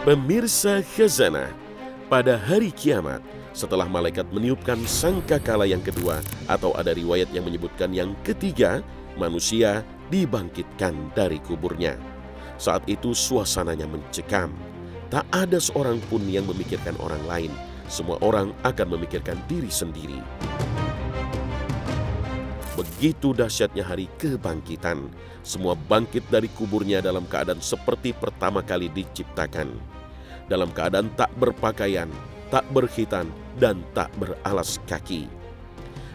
Pemirsa Khazanah, pada hari kiamat, setelah malaikat meniupkan sangkakala yang kedua, atau ada riwayat yang menyebutkan yang ketiga, manusia dibangkitkan dari kuburnya. Saat itu suasananya mencekam. Tak ada seorang pun yang memikirkan orang lain. Semua orang akan memikirkan diri sendiri. Begitu dahsyatnya hari kebangkitan. Semua bangkit dari kuburnya dalam keadaan seperti pertama kali diciptakan. Dalam keadaan tak berpakaian, tak berkhitan, dan tak beralas kaki.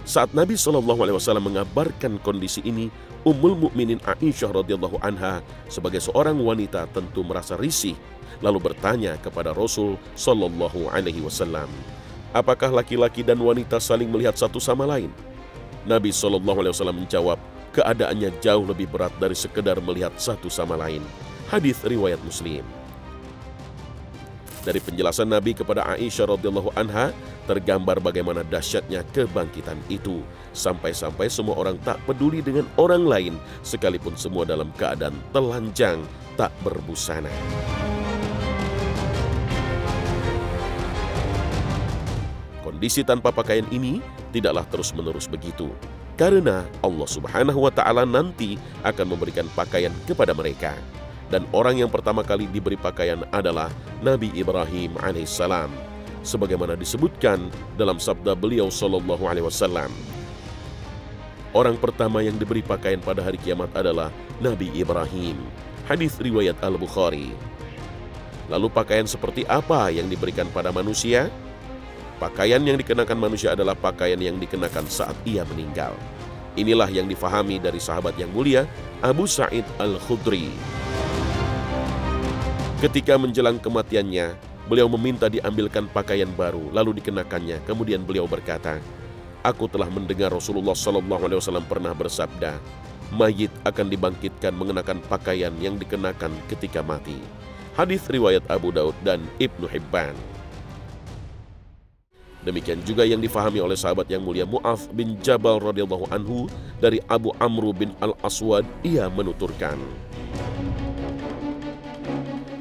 Saat Nabi SAW mengabarkan kondisi ini, Ummul Mukminin Aisyah radhiyallahu anha sebagai seorang wanita tentu merasa risih, lalu bertanya kepada Rasul SAW, apakah laki-laki dan wanita saling melihat satu sama lain? Nabi SAW menjawab, keadaannya jauh lebih berat dari sekedar melihat satu sama lain. Hadis riwayat Muslim. Dari penjelasan Nabi kepada Aisyah radhiyallahu anha, tergambar bagaimana dahsyatnya kebangkitan itu. Sampai-sampai semua orang tak peduli dengan orang lain, sekalipun semua dalam keadaan telanjang, tak berbusana. Kondisi tanpa pakaian ini tidaklah terus-menerus begitu, karena Allah Subhanahu wa Ta'ala nanti akan memberikan pakaian kepada mereka. Dan orang yang pertama kali diberi pakaian adalah Nabi Ibrahim alaihissalam, sebagaimana disebutkan dalam sabda beliau sallallahu alaihi wasallam. Orang pertama yang diberi pakaian pada hari kiamat adalah Nabi Ibrahim. Hadis riwayat Al-Bukhari. Lalu pakaian seperti apa yang diberikan pada manusia? Pakaian yang dikenakan manusia adalah pakaian yang dikenakan saat ia meninggal. Inilah yang difahami dari sahabat yang mulia Abu Sa'id Al-Khudri. Ketika menjelang kematiannya, beliau meminta diambilkan pakaian baru, lalu dikenakannya. Kemudian beliau berkata, aku telah mendengar Rasulullah SAW pernah bersabda, mayit akan dibangkitkan mengenakan pakaian yang dikenakan ketika mati. Hadis riwayat Abu Daud dan Ibnu Hibban. Demikian juga yang difahami oleh sahabat yang mulia Mu'adz bin Jabal radhiyallahu anhu dari Abu Amru bin Al-Aswad. Ia menuturkan,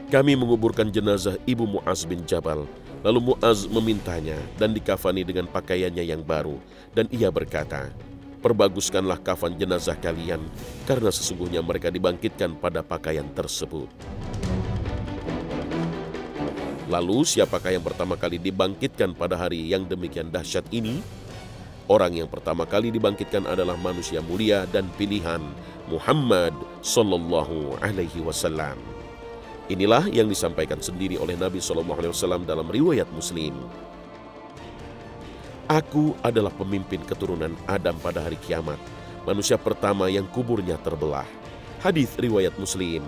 kami menguburkan jenazah ibu Mu'adz bin Jabal. Lalu Mu'adz memintanya dan dikafani dengan pakaiannya yang baru. Dan ia berkata, perbaguskanlah kafan jenazah kalian, karena sesungguhnya mereka dibangkitkan pada pakaian tersebut. Lalu siapakah yang pertama kali dibangkitkan pada hari yang demikian dahsyat ini? Orang yang pertama kali dibangkitkan adalah manusia mulia dan pilihan, Muhammad sallallahu alaihi wasallam. Inilah yang disampaikan sendiri oleh Nabi SAW dalam riwayat Muslim. Aku adalah pemimpin keturunan Adam pada hari kiamat, manusia pertama yang kuburnya terbelah. Hadis riwayat Muslim.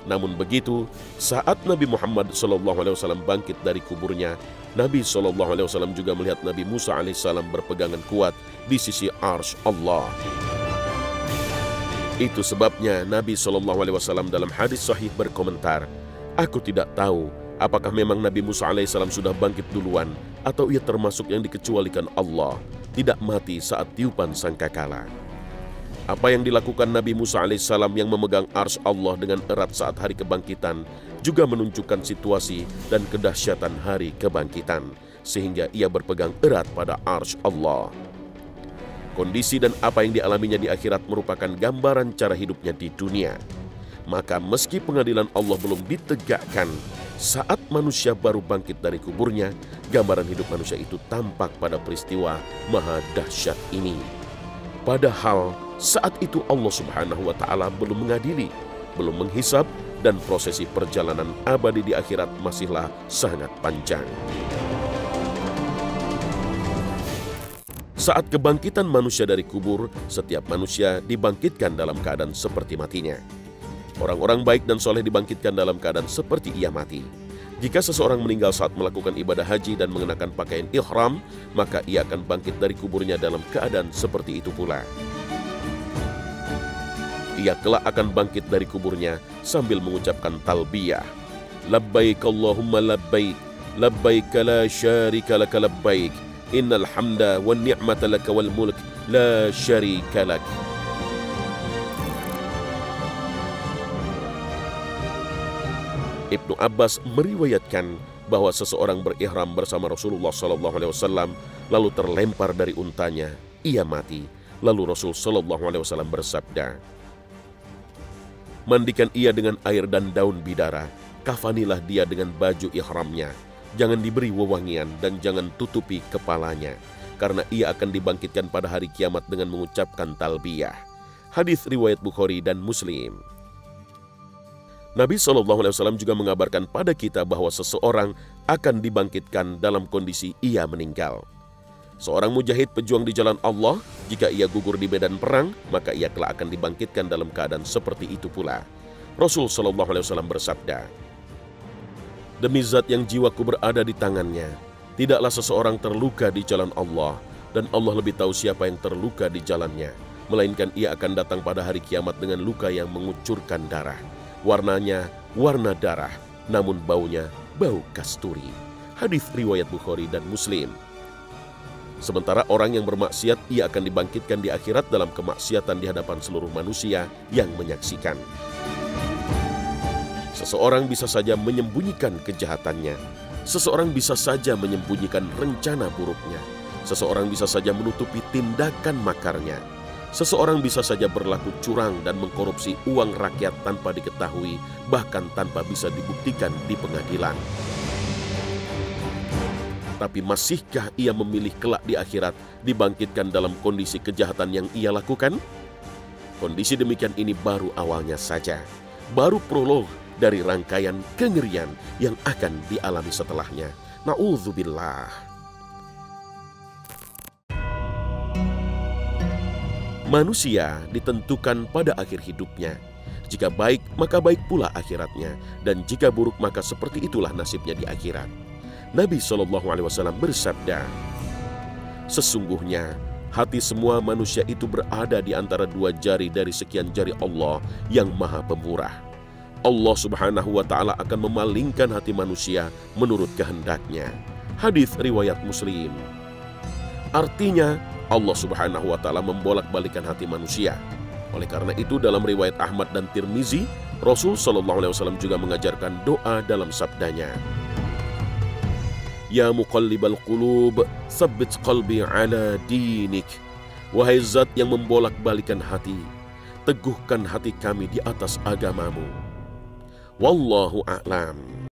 Namun begitu, saat Nabi Muhammad SAW bangkit dari kuburnya, Nabi SAW juga melihat Nabi Musa AS berpegangan kuat di sisi arsy Allah. Itu sebabnya Nabi SAW dalam hadis sahih berkomentar, aku tidak tahu apakah memang Nabi Musa AS sudah bangkit duluan atau ia termasuk yang dikecualikan Allah, tidak mati saat tiupan sangkakala. Apa yang dilakukan Nabi Musa AS yang memegang arsy Allah dengan erat saat hari kebangkitan juga menunjukkan situasi dan kedahsyatan hari kebangkitan, sehingga ia berpegang erat pada arsy Allah. Kondisi dan apa yang dialaminya di akhirat merupakan gambaran cara hidupnya di dunia. Maka meski pengadilan Allah belum ditegakkan, saat manusia baru bangkit dari kuburnya, gambaran hidup manusia itu tampak pada peristiwa maha dahsyat ini. Padahal saat itu Allah Subhanahu wa Ta'ala belum mengadili, belum menghisab, dan prosesi perjalanan abadi di akhirat masihlah sangat panjang. Saat kebangkitan manusia dari kubur, setiap manusia dibangkitkan dalam keadaan seperti matinya. Orang-orang baik dan soleh dibangkitkan dalam keadaan seperti ia mati. Jika seseorang meninggal saat melakukan ibadah haji dan mengenakan pakaian ihram, maka ia akan bangkit dari kuburnya dalam keadaan seperti itu pula. Ia kelak akan bangkit dari kuburnya sambil mengucapkan talbiyah. Labbaik Allahumma labbaik, labbaik la syarika laka labbaik. Innal hamda wan ni'mata laka wal mulk la syarika lak. Ibnu Abbas meriwayatkan bahwa seseorang berihram bersama Rasulullah SAW lalu terlempar dari untanya, ia mati. Lalu Rasul SAW bersabda, mandikan ia dengan air dan daun bidara, kafanilah dia dengan baju ihramnya, jangan diberi wewangian dan jangan tutupi kepalanya, karena ia akan dibangkitkan pada hari kiamat dengan mengucapkan talbiyah. Hadis riwayat Bukhari dan Muslim. Nabi SAW juga mengabarkan pada kita bahwa seseorang akan dibangkitkan dalam kondisi ia meninggal. Seorang mujahid pejuang di jalan Allah, jika ia gugur di medan perang, maka ia kelak akan dibangkitkan dalam keadaan seperti itu pula. Rasul SAW bersabda, demi zat yang jiwaku berada di tangannya, tidaklah seseorang terluka di jalan Allah, dan Allah lebih tahu siapa yang terluka di jalannya, melainkan ia akan datang pada hari kiamat dengan luka yang mengucurkan darah. Warnanya warna darah, namun baunya bau kasturi. Hadis riwayat Bukhari dan Muslim. Sementara orang yang bermaksiat, ia akan dibangkitkan di akhirat dalam kemaksiatan di hadapan seluruh manusia yang menyaksikan. Seseorang bisa saja menyembunyikan kejahatannya. Seseorang bisa saja menyembunyikan rencana buruknya. Seseorang bisa saja menutupi tindakan makarnya. Seseorang bisa saja berlaku curang dan mengkorupsi uang rakyat tanpa diketahui, bahkan tanpa bisa dibuktikan di pengadilan. Tapi masihkah ia memilih kelak di akhirat dibangkitkan dalam kondisi kejahatan yang ia lakukan? Kondisi demikian ini baru awalnya saja, baru prolog dari rangkaian kengerian yang akan dialami setelahnya. Na'udzubillah. Manusia ditentukan pada akhir hidupnya. Jika baik, maka baik pula akhiratnya. Dan jika buruk, maka seperti itulah nasibnya di akhirat. Nabi SAW bersabda, sesungguhnya hati semua manusia itu berada di antara dua jari dari sekian jari Allah yang Maha Pemurah. Allah Subhanahu wa Ta'ala akan memalingkan hati manusia menurut kehendaknya. Hadis riwayat Muslim. Artinya, Allah Subhanahu wa Ta'ala membolak-balikan hati manusia. Oleh karena itu, dalam riwayat Ahmad dan Tirmizi, Rasul SAW juga mengajarkan doa dalam sabdanya, ya muqallibal qulub, tsabbit qalbi ala dinik. Wahai zat yang membolak-balikan hati, teguhkan hati kami di atas agamamu. Wallahu a'lam.